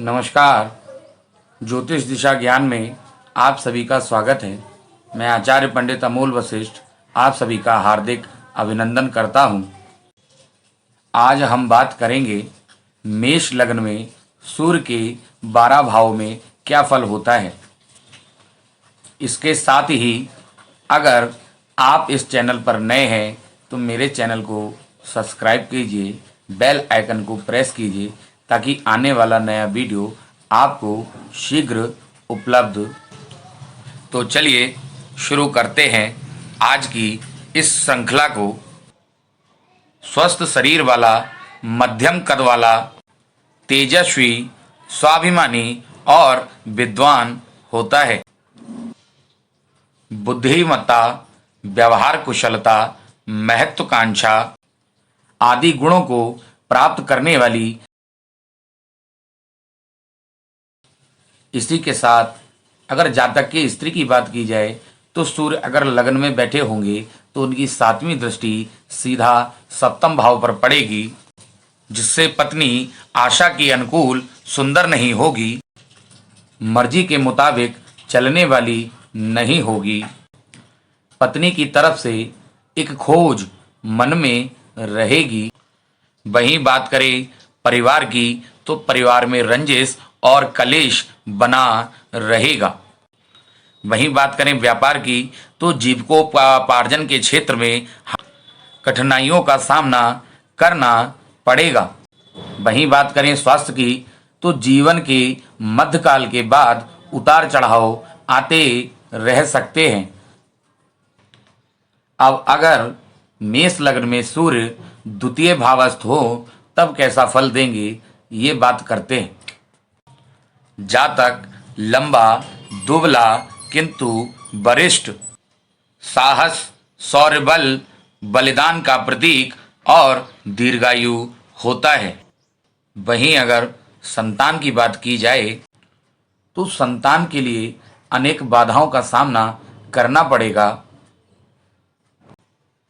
नमस्कार। ज्योतिष दिशा ज्ञान में आप सभी का स्वागत है। मैं आचार्य पंडित अमोल वशिष्ठ आप सभी का हार्दिक अभिनंदन करता हूं। आज हम बात करेंगे मेष लग्न में सूर्य के 12 भाव में क्या फल होता है। इसके साथ ही अगर आप इस चैनल पर नए हैं तो मेरे चैनल को सब्सक्राइब कीजिए, बेल आइकन को प्रेस कीजिए ताकि आने वाला नया वीडियो आपको शीघ्र उपलब्ध। तो चलिए शुरू करते हैं आज की इस श्रृंखला को। स्वस्थ शरीर वाला, मध्यम कद वाला, तेजस्वी, स्वाभिमानी और विद्वान होता है। बुद्धिमत्ता, व्यवहार कुशलता, महत्वाकांक्षा आदि गुणों को प्राप्त करने वाली। इसी के साथ अगर जातक की स्त्री की बात की जाए तो सूर्य अगर लग्न में बैठे होंगे तो उनकी 7वीं दृष्टि सीधा 7वें भाव पर पड़ेगी, जिससे पत्नी आशा के अनुकूल सुंदर नहीं होगी, मर्जी के मुताबिक चलने वाली नहीं होगी। पत्नी की तरफ से एक खोज मन में रहेगी। वहीं बात करें परिवार की तो परिवार में रंजिश और कलेश बना रहेगा। वहीं बात करें व्यापार की तो जीविकोपार्जन के क्षेत्र में कठिनाइयों का सामना करना पड़ेगा। वहीं बात करें स्वास्थ्य की तो जीवन के मध्यकाल के बाद उतार चढ़ाव आते रह सकते हैं। अब अगर मेष लग्न में सूर्य द्वितीय भावस्थ हो तब कैसा फल देंगे ये बात करते हैं। जातक लंबा, दुबला किंतु वरिष्ठ, साहस, शौर्य बल, बलिदान का प्रतीक और दीर्घायु होता है। वहीं अगर संतान की बात की जाए तो संतान के लिए अनेक बाधाओं का सामना करना पड़ेगा।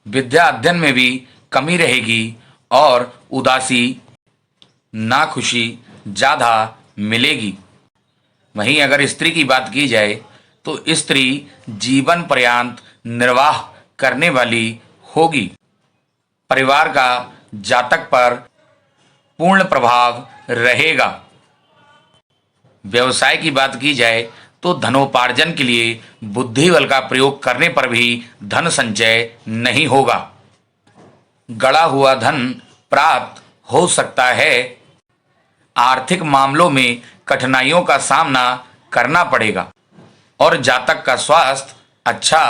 विद्या अध्ययन में भी कमी रहेगी और उदासी, नाखुशी ज़्यादा मिलेगी। वहीं अगर स्त्री की बात की जाए तो स्त्री जीवन पर्यंत निर्वाह करने वाली होगी। परिवार का जातक पर पूर्ण प्रभाव रहेगा। व्यवसाय की बात की जाए तो धनोपार्जन के लिए बुद्धि बल का प्रयोग करने पर भी धन संचय नहीं होगा। गड़ा हुआ धन प्राप्त हो सकता है। आर्थिक मामलों में कठिनाइयों का सामना करना पड़ेगा और जातक का स्वास्थ्य अच्छा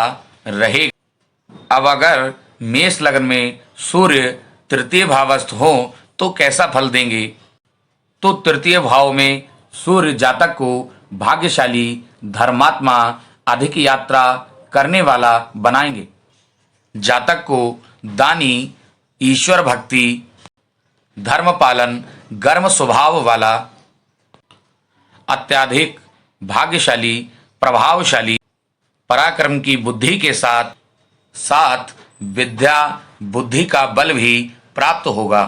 रहेगा। अब अगर मेष लग्न में सूर्य तृतीय भावस्थ हो तो कैसा फल देंगे। तो तृतीय भाव में सूर्य जातक को भाग्यशाली, धर्मात्मा, अधिक यात्रा करने वाला बनाएंगे। जातक को दानी, ईश्वर भक्ति, धर्म पालन, गर्म स्वभाव वाला, अत्याधिक भाग्यशाली, प्रभावशाली, पराक्रम की बुद्धि के साथ साथ विद्या बुद्धि का बल भी प्राप्त होगा।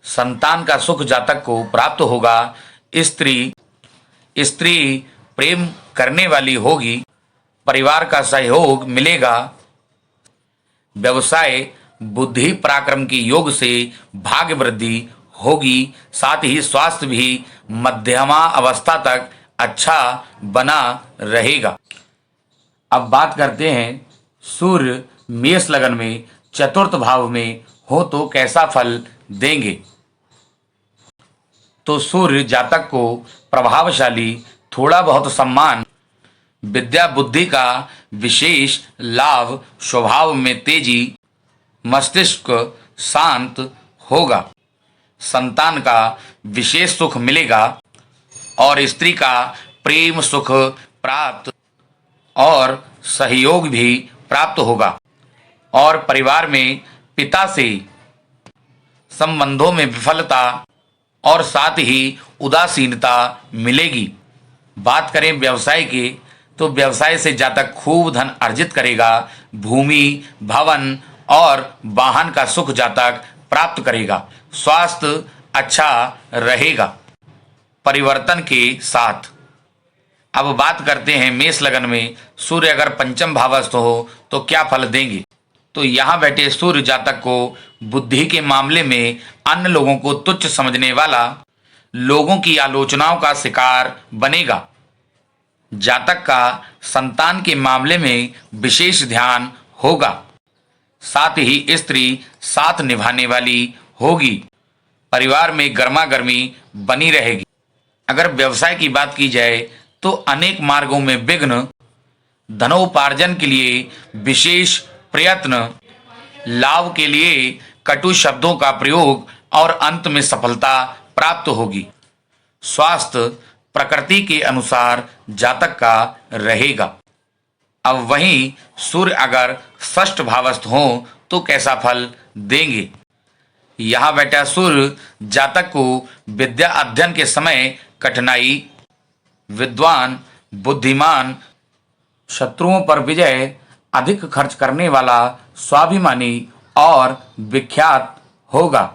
संतान का सुख जातक को प्राप्त होगा। स्त्री प्रेम करने वाली होगी। परिवार का सहयोग मिलेगा। व्यवसाय बुद्धि पराक्रम की योग से भाग्य वृद्धि होगी। साथ ही स्वास्थ्य भी मध्यमा अवस्था तक अच्छा बना रहेगा। अब बात करते हैं सूर्य मेष लग्न में चतुर्थ भाव में हो तो कैसा फल देंगे। तो सूर्य जातक को प्रभावशाली, थोड़ा बहुत सम्मान, विद्या बुद्धि का विशेष लाभ, स्वभाव में तेजी, मस्तिष्क शांत होगा। संतान का विशेष सुख मिलेगा और स्त्री का प्रेम सुख प्राप्त और सहयोग भी प्राप्त होगा। और परिवार में पिता से संबंधों में विफलता और साथ ही उदासीनता मिलेगी। बात करें व्यवसाय की तो व्यवसाय से जातक खूब धन अर्जित करेगा। भूमि, भवन और वाहन का सुख जातक प्राप्त करेगा। स्वास्थ्य अच्छा रहेगा। परिवर्तन के साथ। अब बात करते हैं मेष लगन में सूर्य अगर पंचम भावस्थ हो तो क्या फल देंगे। तो यहाँ बैठे सूर्य जातक को बुद्धि के मामले में अन्य लोगों को तुच्छ समझने वाला, लोगों की आलोचनाओं का शिकार बनेगा। जातक का संतान के मामले में विशेष ध्यान होगा। साथ ही स्त्री साथ निभाने वाली होगी। परिवार में गर्मा गर्मी बनी रहेगी। अगर व्यवसाय की बात की जाए तो अनेक मार्गों में विघ्न, धनोपार्जन के लिए विशेष प्रयत्न, लाभ के लिए कटु शब्दों का प्रयोग और अंत में सफलता प्राप्त होगी। स्वास्थ्य प्रकृति के अनुसार जातक का रहेगा। अब वहीं सूर्य अगर षष्ठ भावस्थ हो तो कैसा फल देंगे। यहाँ बैठा सूर्य जातक को विद्या अध्ययन के समय कठिनाई, विद्वान, बुद्धिमान, शत्रुओं पर विजय, अधिक खर्च करने वाला, स्वाभिमानी और विख्यात होगा।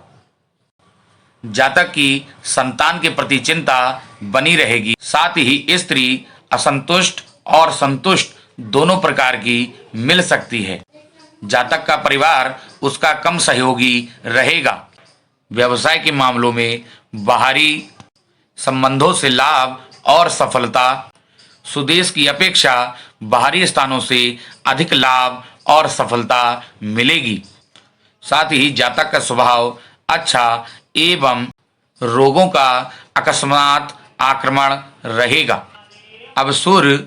जातक की संतान के प्रति चिंता बनी रहेगी। साथ ही स्त्री असंतुष्ट और संतुष्ट दोनों प्रकार की मिल सकती है। जातक का परिवार उसका कम सहयोगी रहेगा। व्यवसाय के मामलों में बाहरी संबंधों से लाभ और सफलता, सुदेश की अपेक्षा बाहरी स्थानों से अधिक लाभ और सफलता मिलेगी। साथ ही जातक का स्वभाव अच्छा एवं रोगों का अकस्मात आक्रमण रहेगा। अब सूर्य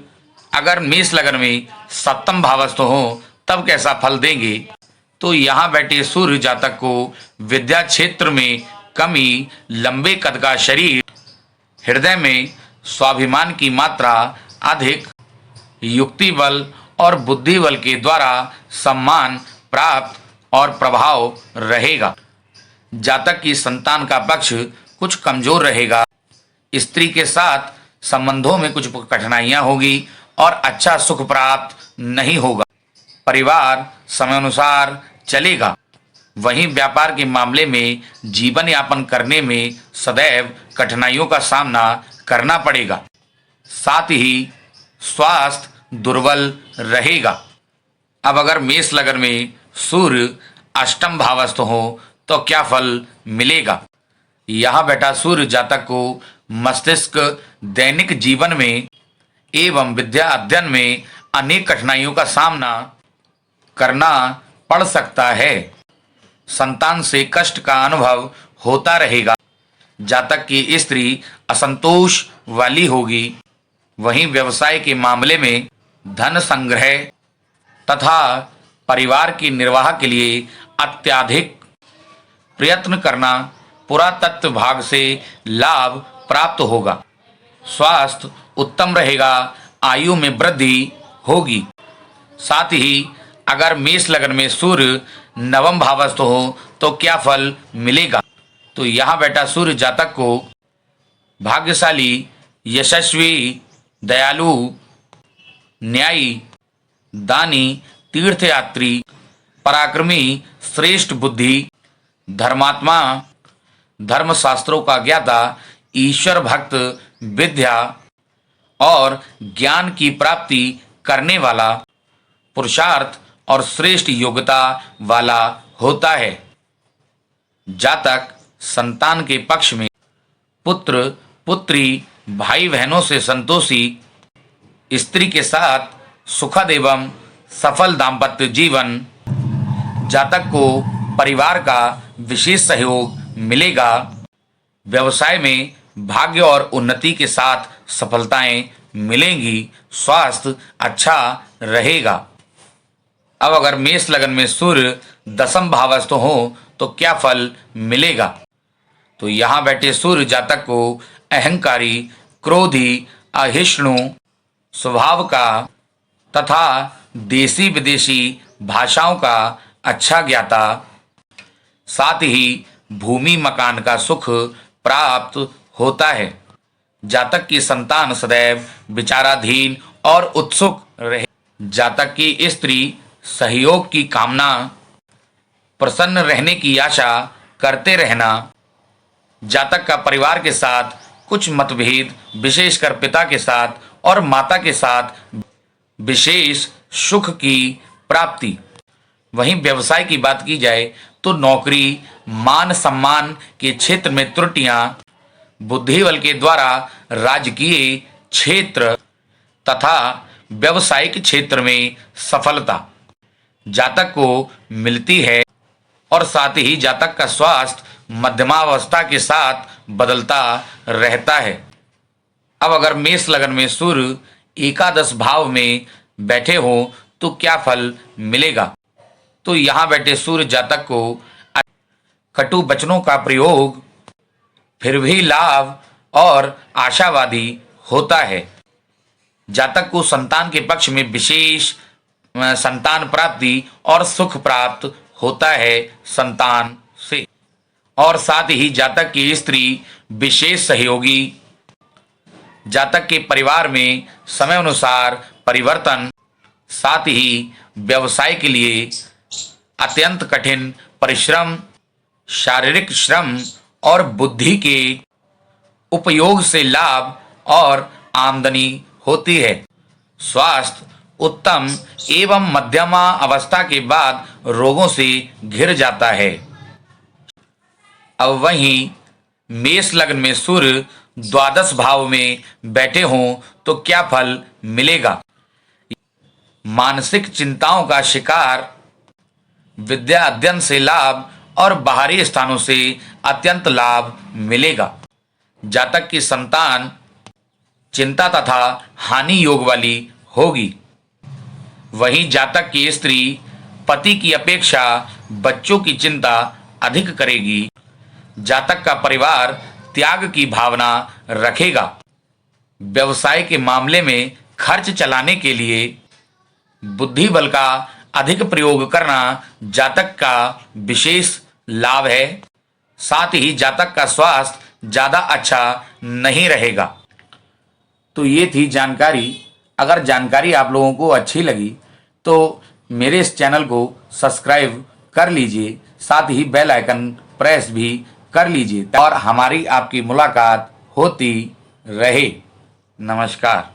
अगर मेष लगन में सप्तम भावस्थ हो तब कैसा फल देंगे। तो यहाँ बैठे सूर्य जातक को विद्या क्षेत्र में कमी, लंबे कद का शरीर, हृदय में स्वाभिमान की मात्रा अधिक, युक्ति बल और बुद्धि बल के द्वारा सम्मान प्राप्त और प्रभाव रहेगा। जातक की संतान का पक्ष कुछ कमजोर रहेगा। स्त्री के साथ संबंधों में कुछ कठिनाइयां होगी और अच्छा सुख प्राप्त नहीं होगा। परिवार समयानुसार चलेगा। वहीं व्यापार के मामले में जीवन यापन करने में सदैव कठिनाइयों का सामना करना पड़ेगा। साथ ही स्वास्थ्य दुर्बल रहेगा। अब अगर मेष लगन में सूर्य अष्टम भावस्थ हो तो क्या फल मिलेगा। यहाँ बैठा सूर्य जातक को मस्तिष्क दैनिक जीवन में एवं विद्या अध्ययन में अनेक कठिनाइयों का सामना करना पड़ सकता है। संतान से कष्ट का अनुभव होता रहेगा। जातक की स्त्री असंतोष वाली होगी। वहीं व्यवसाय के मामले में धन संग्रह तथा परिवार के निर्वाह के लिए अत्यधिक प्रयत्न करना, पुरातत्व भाग से लाभ प्राप्त होगा। स्वास्थ्य उत्तम रहेगा। आयु में वृद्धि होगी। साथ ही अगर मेष लगन में सूर्य नवम भावस्थ हो तो क्या फल मिलेगा। तो यहाँ बैठा सूर्य जातक को भाग्यशाली, यशस्वी, दयालु, न्यायी, दानी, तीर्थयात्री, पराक्रमी, श्रेष्ठ बुद्धि, धर्मात्मा, धर्मशास्त्रों का ज्ञाता, ईश्वर भक्त, विद्या और ज्ञान की प्राप्ति करने वाला, पुरुषार्थ और श्रेष्ठ योग्यता वाला होता है। जातक संतान के पक्ष में पुत्र, पुत्री, भाई बहनों से संतोषी, स्त्री के साथ सुखद एवं सफल दाम्पत्य जीवन, जातक को परिवार का विशेष सहयोग मिलेगा। व्यवसाय में भाग्य और उन्नति के साथ सफलताएं मिलेंगी। स्वास्थ्य अच्छा रहेगा। अब अगर मेष लगन में सूर्य दसम भावस्थ हो तो क्या फल मिलेगा। तो यहाँ बैठे सूर्य जातक को अहंकारी, क्रोधी, अहिष्णु स्वभाव का तथा देसी विदेशी भाषाओं का अच्छा ज्ञाता, साथ ही भूमि मकान का सुख प्राप्त होता है। जातक की संतान सदैव विचाराधीन और उत्सुक रहे। जातक की स्त्री सहयोग की कामना, प्रसन्न रहने की आशा करते रहना। जातक का परिवार के साथ कुछ मतभेद, विशेषकर पिता के साथ और माता के साथ विशेष सुख की प्राप्ति। वहीं व्यवसाय की बात की जाए तो नौकरी, मान सम्मान के क्षेत्र में त्रुटियां, बुद्धि बल के द्वारा राजकीय क्षेत्र तथा व्यवसायिक क्षेत्र में सफलता जातक को मिलती है और साथ ही जातक का स्वास्थ्य मध्यमावस्था के साथ बदलता रहता है। अब अगर मेष लग्न में सूर्य एकादश भाव में बैठे हो तो क्या फल मिलेगा? तो यहाँ बैठे सूर्य जातक को कटु वचनों का प्रयोग फिर भी लाभ और आशावादी होता है। जातक को संतान के पक्ष में विशेष संतान प्राप्ति और सुख प्राप्त होता है संतान से, और साथ ही जातक की स्त्री विशेष सहयोगी। जातक के परिवार में समय अनुसार परिवर्तन, साथ ही व्यवसाय के लिए अत्यंत कठिन परिश्रम, शारीरिक श्रम और बुद्धि के उपयोग से लाभ और आमदनी होती है। स्वास्थ्य उत्तम एवं मध्यमा अवस्था के बाद रोगों से घिर जाता है। अब वहीं मेष लग्न में सूर्य द्वादश भाव में बैठे हों तो क्या फल मिलेगा? मानसिक चिंताओं का शिकार, विद्या अध्ययन से लाभ और बाहरी स्थानों से अत्यंत लाभ मिलेगा। जातक की संतान चिंता तथा हानि योग वाली होगी। वहीं जातक की स्त्री पति की अपेक्षा बच्चों की चिंता अधिक करेगी। जातक का परिवार त्याग की भावना रखेगा। व्यवसाय के मामले में खर्च चलाने के लिए बुद्धि बल का अधिक प्रयोग करना जातक का विशेष लाभ है। साथ ही जातक का स्वास्थ्य ज़्यादा अच्छा नहीं रहेगा। तो ये थी जानकारी। अगर जानकारी आप लोगों को अच्छी लगी तो मेरे इस चैनल को सब्सक्राइब कर लीजिए, साथ ही बेल आइकन प्रेस भी कर लीजिए और हमारी आपकी मुलाकात होती रहे। नमस्कार।